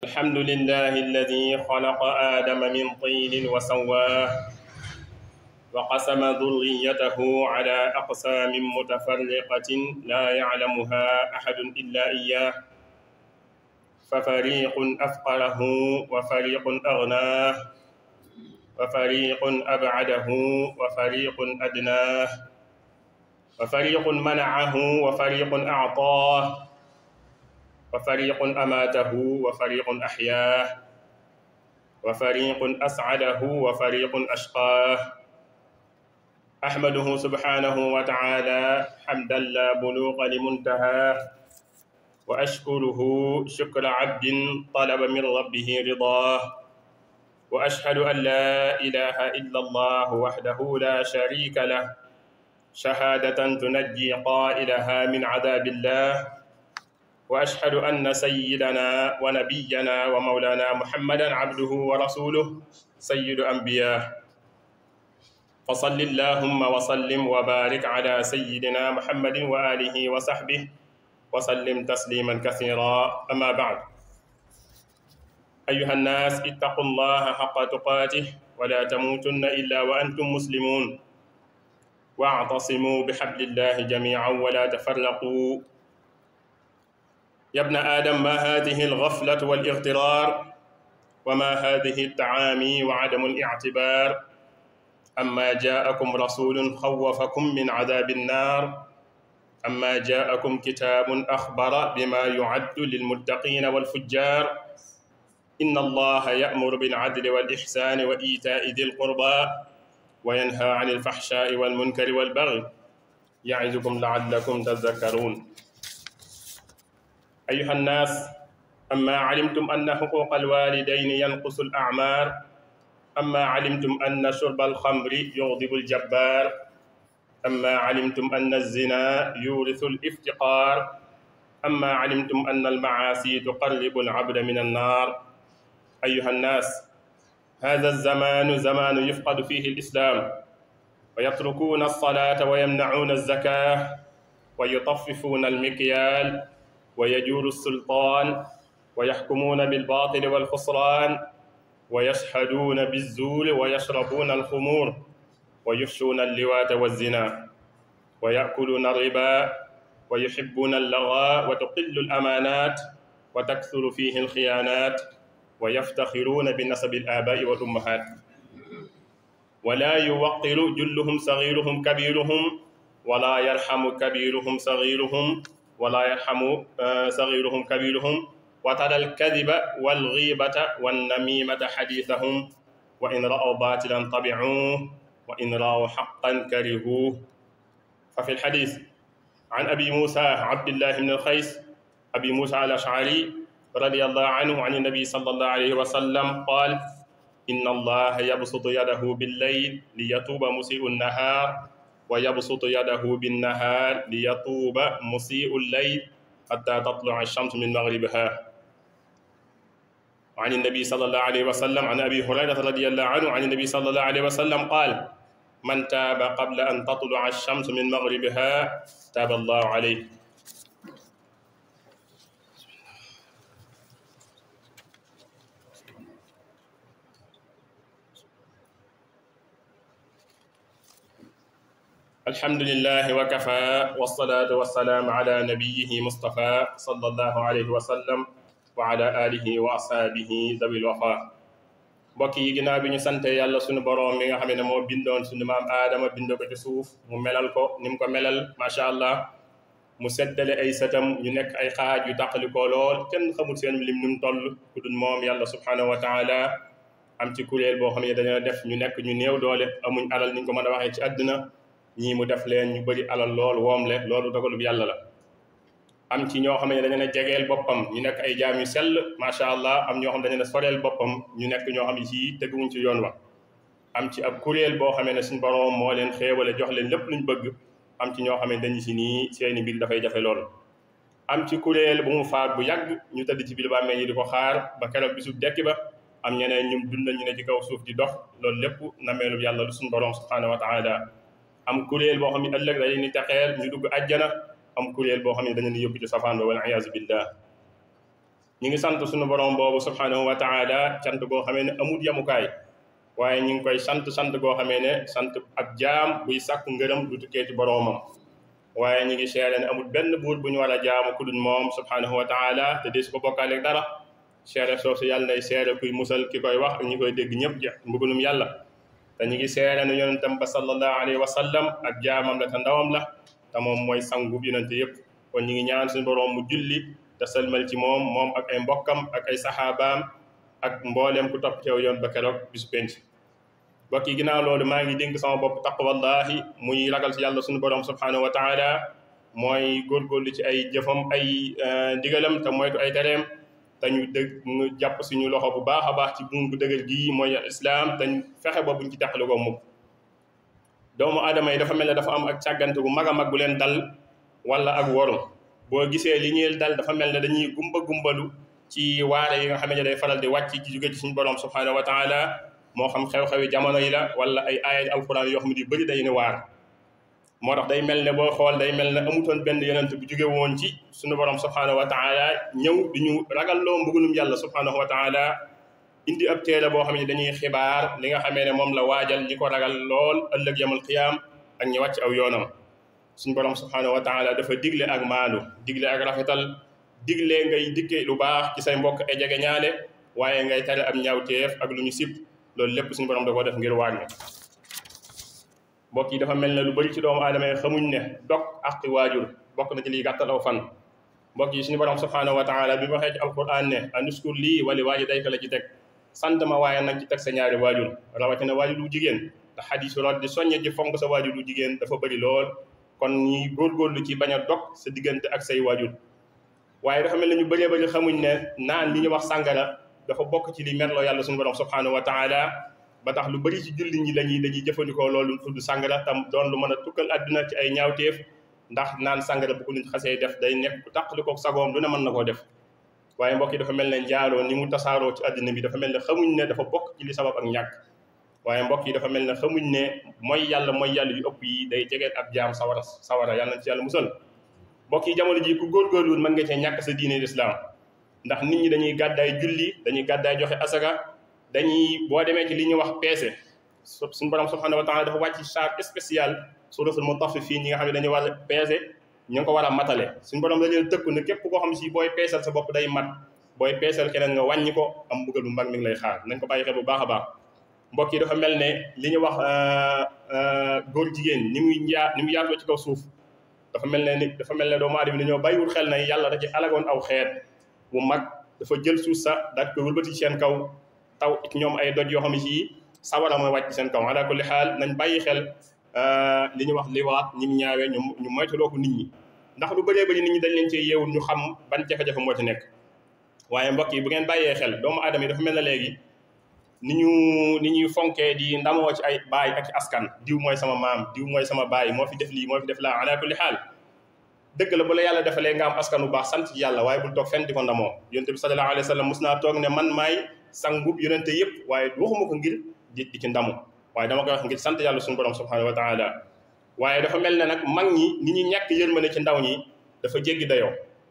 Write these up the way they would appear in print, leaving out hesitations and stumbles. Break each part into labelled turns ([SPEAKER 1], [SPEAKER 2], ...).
[SPEAKER 1] الحمد لله الذي خلق آدم من طين وسواه وقسم ذريته على أقسام متفرقة لا يعلمها أحد إلا إياه ففريق أفقره وفريق أغناه وفريق أبعده وفريق أدناه وفريق منعه وفريق أعطاه وفريق أماته وفريق أحياه وفريق أسعده وفريق أشقاه أحمده سبحانه وتعالى حمدا لا بلوغ لمنتهاه وأشكره شكر عبد طلب من ربه رضاه وأشهد أن لا إله إلا الله وحده لا شريك له شهادة تنجي قائلها من عذاب الله وأشهد أن سيدنا ونبينا ومولانا محمدا عبده ورسوله سيد أنبياء فصل اللهم وسلم وبارك على سيدنا محمد وآله وصحبه وسلم تسليما كثيرا أما بعد أيها الناس اتقوا الله حق تقاته ولا تموتن إلا وأنتم مسلمون واعتصموا بحبل الله جميعا ولا تفرقوا يا ابن آدم ما هذه الغفلة والاغترار وما هذه التعامي وعدم الاعتبار أما جاءكم رسول خوفكم من عذاب النار أما جاءكم كتاب أخبر بما يعد للمتقين والفجار إن الله يأمر بالعدل والإحسان وإيتاء ذي القربى وينهى عن الفحشاء والمنكر والبغي يعظكم لعلكم تذكرون أيها الناس أما علمتم أن حقوق الوالدين ينقص الأعمار أما علمتم أن شرب الخمر يغضب الجبار أما علمتم أن الزنا يورث الافتقار أما علمتم أن المعاصي تقرب العبد من النار أيها الناس هذا الزمان زمان يفقد فيه الإسلام ويتركون الصلاة ويمنعون الزكاة ويطففون المكيال ويجور السلطان ويحكمون بالباطل والخسران ويشهدون بالزور ويشربون الخمور ويفشون اللواط والزنا ويأكلون الربا ويحبون اللغى وتقل الأمانات وتكثر فيه الخيانات ويفتخرون بنسب الآباء والأمهات ولا يوقر جلهم صغيرهم كبيرهم ولا يرحم كبيرهم صغيرهم ولا يرحم صغيرهم كبيرهم وترى الكذب والغيبة والنميمة حديثهم وإن رأوا باطلا طبعوه وإن رأوا حقا كرهوه ففي الحديث عن أبي موسى عبد الله بن الخيس أبي موسى الأشعري رضي الله عنه عن النبي صلى الله عليه وسلم قال إن الله يبسط يده بالليل ليتوب مسيء النهار ويبسط يده بالنهار ليتوب مسيء الليل حتى تطلع الشمس من مغربها وعن النبي صلى الله عليه وسلم عن أبي هريرة رضي الله عنه عن النبي صلى الله عليه وسلم قال من تاب قبل أن تطلع الشمس من مغربها تاب الله عليه الحمد لله وكفى والصلاة والسلام على نبيه مصطفى صلى الله عليه وسلم وعلى آله وأصحابه ذوي الوفاء mbokk yi ginnaaw bi ñu sante yàlla suñu boroom mi nga xam ne moo bindoon suñu maam aadama bindoo ko ci suuf mu melal ko ni mu ko melal macha allah mu seddale ay sëtam ñu nekk ay xaaj yu tàqalikoo lool kenn xamul seen lim nu mu toll ku dul moom yàlla subhanahu wa taala am ci kuréel boo xam ne dañoo def ñu nekk ñu néew doole amuñ alal ni ñu ko mën a waxee ci àdduna ñii mu def leen ñu bëri alal lool woom le loolu dogalub yàlla la am ci ñoo xam ne dañu ne jegeel boppam ñu nekk ay jaam yu sell macha allah am ñoo xam dañu ne soreel boppam ñu nekk ñoo xam ne ci teguwuñ ci yoon wa am ci ab kuréel boo xamee ne suñu boroom moo leen xéewale jox leen lépp luñ bëgg am ci ñoo xam ne dañu si nii seeni mbir dafay jafe lool am ci kuréel bu mu faat bu yàgg ñu tëdd ci biir bàmmeel yi di ko xaar ba keroog bisu dekki ba am ñeneen ñum dundal ñu ne ci kaw suuf di dox loolu lépp nameelub yàlla lu suñu boroom subhanahu wa taala am kuréel boo xam ne ëllëg dañuy ni texeel ñu dugg àjjana am kuréel boo xam ne dañu leen yóbbu ci safaan ba wal iyaazu billah ñi ngi sant suñu borom boobu subhanahu wa taala cant goo xamee ne amul yamukaay waaye ñi ngi koy sant goo xamee ne sant ab jaam buy sàkku ngërëm du tukkee ci boroomam waaye ñi ngi seere ne amul benn buur bu ñu war a jaamu ku dul moom subhanahu wa taala te des ko bokkaaleeg dara seere soosu yàlla nay seere kuy musal ki koy wax ak ñi koy dégg ñëpp ci mbugalum yàlla te ñi ngi seere ne yonentam ba sallallahu alayhi wa sallam ak jaamam la te ndawam la te moom mooy sangub yonente yëpp kon ñi ngi ñaan suñu borom mu julli te sëlmal ci moom ak ay mbokkam ak ay saxaabaam ak mbooleem ku topp teew yoon ba keroog bisu penc mbokk yi ginnaaw loolu maa ngi dénk sama bopp taqwallahi muy ragal ci yàlla suñu borom subhanahu wa taala mooy góorgóorlu ci ay jëfam ay ndigalam te moytu ay tereem te ñu jàpp suñu loxo bu baax a baax ci buum bu dëgër gii mooy islam te ñu fexe ba buñ ci teqali ko mukk doomu aadama yi dafa mel ne dafa am ak càggante bu mag a mag bu leen dal wala ak woru boo gisee li ñuy dal dafa mel ne dañuy gumbalu ci waare yi nga xam ne day faral di wàcc ci jóge ci suñu borom subhanahu wa taala moo xam xew-xewi jamono yi la wala ay aaya alquran yoo xam ne yu bëri day ne waar moo tax day mel ne boo xool day mel ne amutoon benn yonent bu jóge woon ci suñu borom subhanahu wa taala ñëw di ñu ragalloo mbugalum yàlla subhanahu wa taala indi ab téere boo xam ne dañuy xibaar li nga xamee ne moom la waajal ñi ko ragal lool ëllëg yamal qiyaam ak ñi wàcc aw yoonam suñu borom subhanahu wa taala dafa digle ak maandu digle ak rafetal digle ngay dikke lu baax ci say mbokk ay jege ñaale waaye ngay tere am ñaawteef ak lu ñu sib loolu lépp suñu borom da ko def ngir wàññi mbokk yi dafa mel ne lu bari ci doomu aadama yi xamuñ ne dog ak waajur bokk na ci liy gàttal aw fan mbokk yi suñu borom subhanahu wa taala bi waxee ci alquran ne anuskur lii wali waalidayka la ci teg sant ma waaye nag ci teg sa ñaari waajur rawatina waajur wu jigéen te xadiisu rod di soññe ci fonk sa waajur wu jigéen dafa bëri lool kon ñi góorgóorlu ci bañ a dog sa diggante ak say waajur waaye dafa mel ne ñu bëree bëri xamuñ ne naan li ñu wax sàngara dafa bokk ci li merloo yàlla suñu borom subhanahu wa taala ba tax lu bëri ci julli ñi dañuy jëfandikoo loolu tudd sàngara tam doon lu mën a tukkal àdduna ci ay ñaawteef ndax naan sàngara bu ko nit xasee def day nekk ku tàqali ko sagoom lu ne mën na koo def waaye mbokk yi dafa mel ne njaaloo ni mu tasaaroo ci àddina bi dafa mel ne xamuñ ne dafa bokk ci li sabab ak ñàkk waaye mbokk yi dafa mel ne xamuñ ne mooy yàlla yu ëpp yi day jegeel ab jaam sawara yàlla na ci yàlla musal mbokk yi jamono ji ku góorgóorluwul mën nga cee ñàkk sa diine l'islam ndax nit ñi dañuy gàddaay julli dañuy gàddaay joxe asaka boo demee ci li ñuy wax peese suñu borom subhanahu wa taala dafa wàcc charte spécial suratul mutaffifin ñi nga xam ne dañuy war a peese ñu ngi ko war a matale suñu borom da leen tëkku ne képp koo xam si booy peesal sa bopp day mat booy peesal keneen nga wàññi ko am mbugal bu mag mi ngi lay xaar nañ ko bàyyi xel bu baax a baax mbokk yi dafa mel ne li ñu wax góor jigéen ni muy yaatoo ci kaw suuf dafa mel ne doomu aadama dañoo bàyyiwul xel na yàlla da ci alagoon aw xeet bu mag dafa jël suuf sa daal ko wëlbati seen kaw taw ci ñoom ay doj yoo xam ne si sawara mooy wàcc seen kaw ala kulli xaal nañ bàyyi xel li ñu wax liwaat ñi mu ñaawee ñu moytuloo ko nit ñi ndax lu bëree bëri nit ñi dañ leen cee yeewul ñu xam ban jafe-jafe moo ci nekk waaye mbokk yi bu ngeen bàyyee xel doomu aadama yi dafa mel ne léegi ni ñuy fonkee di ndamoo ci ay baay ak askan diw mooy sama maam diw mooy sama baay moo fi def lii moo fi def laa ala kulli xaal dëgg la bu la yàlla defalee nga am askan bu baax sant ci yàlla waaye bul toog fenn di ko ndamoo yonente bi sallallahu alayhi wa sallam mos naa toog ne man maay sangub yonente yëpp waaye waxuma ko ngir di ci ndamu waaye dama koy wax ngir sant yàlla suñu borom subhanahu wa taala waaye dafa mel ne nag mag ñi ni ñu ñàkk yërmande ci ndaw ñi dafa jéggi dayoo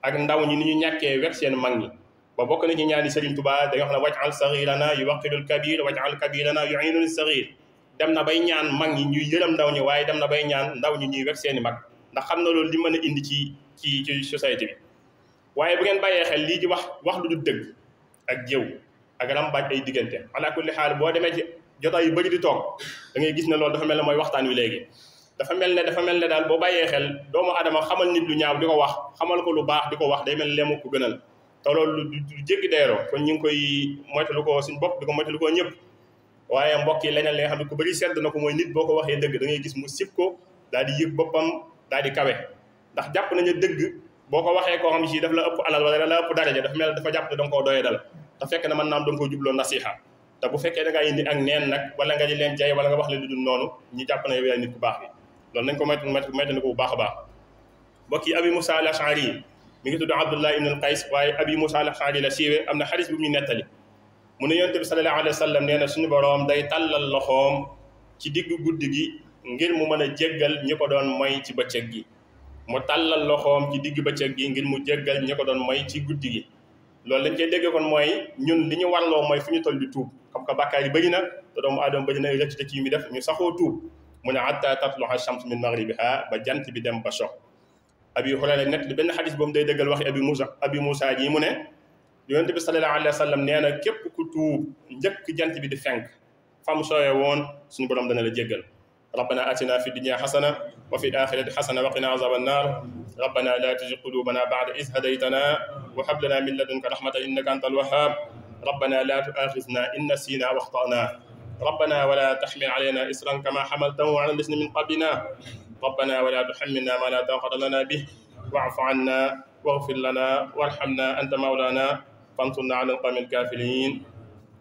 [SPEAKER 1] ak ndaw ñi ni ñu ñàkkee wek seen mag ñi ba bokk na ci ñaani Serigne Touba da nga xam ne waj'al saghirana yuwaqirul kabir waj'al kabirana yu'inul saghir dem na bay ñaan mag ñi ñuy yërëm ndaw ñi waaye dem na bay ñaan ndaw ñi ñuy wek seeni mag ndax xam na loolu li mën a indi ci société bi waaye bu ngeen bàyyee xel lii di wax lu dul dëgg ak jëw ak rambaaj ay diggante ala kulli xaal boo demee ci jotaay yu bëri di toog da ngay gis ne loolu dafa mel ne mooy waxtaan wi léegi dafa mel ne daal boo bàyyee xel doomu adama xamal nit lu ñaaw di ko wax xamal ko lu baax di ko wax day mel ne leemu ko gënal te loolu lu jéggi dayoo kon ñu ngi koy moytalu ko suñ bopp di ko moytalu ko ñëpp waaye mbokk yi leneen li nga xam ne ku bëri sedd na ko mooy nit boo ko waxee dëgg da ngay gis mu sib ko daal di yëg boppam daal di kawe ndax jàpp nañu dëgg boo ko waxee koo xam ne si daf la ëpp alal wala la ëpp daraja dafa mel dafa jàpp ne da nga koo doyee dal te fekk na mën naam da nga koo jubloo nasiha te bu fekkee da ngaa indi ak neen nag wala nga di leen jay wala nga wax leen lu dul noonu ñi jàpp na yow yaay nit ku baax bi loolu nañ ko moytandiku bu baax a baax mbokk yi Abi Musa al-Ash'ari mi ngi tudd Abdullah ibn al-Qays waaye Abi Musa al-Ash'ari la siiwee am na xadis bu ñu nettali mu ne yonent bi sallallahu alayhi wa sallam nee na suñu boroom day tàllal loxoom ci diggu guddi gi ngir mu mën a jéggal ñi ko doon moy ci bëccëg gi mu tàllal loxoom ci digg bëccëg gi ngir mu jéggal ñi ko doon moy ci guddi gi loolu lañ koy déggee kon mooy ñun li ñu warloo mooy fu ñu toll di tuub comme que bàkkaar yi bëri na te doomu aadama bëri na rëcc te kii mi def ñu saxoo tuub mu ne hatta tatluha shams min maghribiha ba jant bi dem ba sox abi Hurayra net li benn xadis boobu day dëggal waxi abi Moussa ji mu ne yonent bi sallallahu alayhi wa sallam nee na képp ku tuub njëkk jant bi di fenk fam sooyee woon suñu borom dana la jéggal ربنا آتنا في الدنيا حسنة وفي الآخرة حسنة وقنا عذاب النار ربنا لا تزغ قلوبنا بعد إذ هديتنا وهب لنا من لدنك رحمة إنك أنت الوهاب ربنا لا تؤاخذنا إن نسينا واخطأنا ربنا ولا تحمل علينا إصرا كما حملته على الذين من قبلنا ربنا ولا تحملنا ما لا طاقة لنا به واعف عنا واغفر لنا وارحمنا أنت مولانا فانصرنا على القوم الكافرين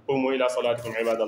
[SPEAKER 1] قوموا إلى صلاتكم عباد الله